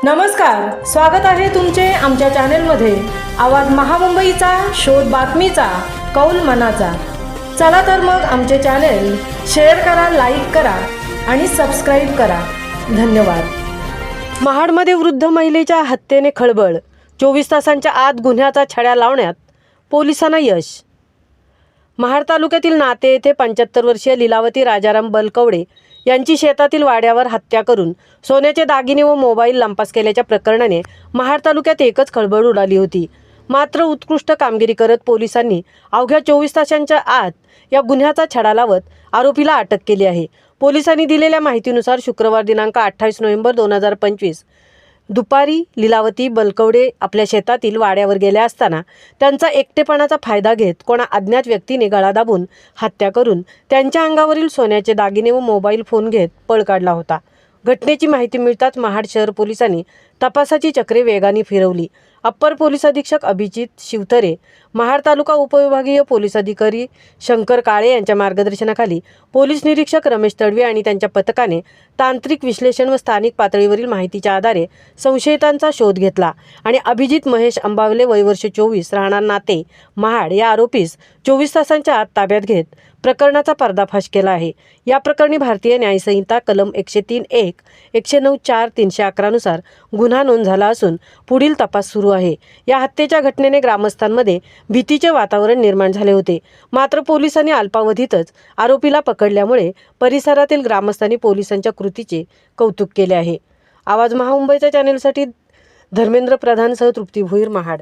नमस्कार, स्वागत आहे तुमचे आमच्या चॅनेलमध्ये। आवाज महामुंबईचा, शोध बातमीचा, कौल मनाचा। चला तर मग आमचे चॅनेल शेअर करा, लाईक करा आणि सबस्क्राईब करा। धन्यवाद। महाडमध्ये वृद्ध महिलेच्या हत्येने खळबळ, 24 तासांच्या आत गुन्ह्याचा छडा लावण्यात पोलिसांना यश। महाड तालुक्यातील नाते येथे 75 वर्षीय लीलावती राजाराम बलकवडे यांची शेतातील वाड्यावर हत्या करून सोन्याचे दागिने व मोबाईल लंपास केल्याच्या प्रकरणाने महाड तालुक्यात एकच खळबळ उडाली होती। मात्र उत्कृष्ट कामगिरी करत पोलिसांनी अवघ्या 24 तासांच्या आत या गुन्ह्याचा छडा लावत आरोपीला अटक केली आहे। पोलिसांनी दिलेल्या माहितीनुसार शुक्रवार दिनांक 28 नोव्हेंबर 2025 दुपारी लीलावती बलकवडे आपल्या शेतातील वाड्यावर गेल्या असताना त्यांचा एकटेपणाचा फायदा घेत कोणा अज्ञात व्यक्तीने गळा दाबून हत्या करून त्यांच्या अंगावरील सोन्याचे दागिने व मोबाईल फोन घेत पळ काढला होता। घटनेची माहिती मिळताच महाड शहर पोलिसांनी तपासाची चक्रे वेगाने फिरवली। अप्पर पोलीस अधीक्षक अभिजित शिवतरे, महाड तालुका उपविभागीय पोलीस अधिकारी शंकर काळे यांच्या मार्गदर्शनाखाली पोलीस निरीक्षक रमेश तडवी आणि त्यांच्या पथकाने तांत्रिक विश्लेषण व स्थानिक पातळीवरील माहितीच्या आधारे संशयितांचा शोध घेतला आणि अभिजित महेश अंबावले वय वर्ष 24 राहणार नाते महाड या आरोपीस 24 तासांच्या आत ताब्यात घेत प्रकरणाचा पर्दाफाश केला आहे। या प्रकरणी भारतीय न्याय संहिता कलम 103(1), 109(4), 311 नुसार गुन्हा नोंद झाला असून पुढील तपास सुरू आहे। या हत्येच्या घटनेने ग्रामस्थांमध्ये भीतीचे वातावरण निर्माण झाले होते। मात्र पोलिसांनी अल्पावधीतच आरोपीला पकडल्यामुळे परिसरातील ग्रामस्थांनी पोलिसांच्या कृतीचे कौतुक केले आहे। आवाज महामुंबईच्या चॅनेलसाठी धर्मेंद्र प्रधानसह तृप्ती भोईर, महाड।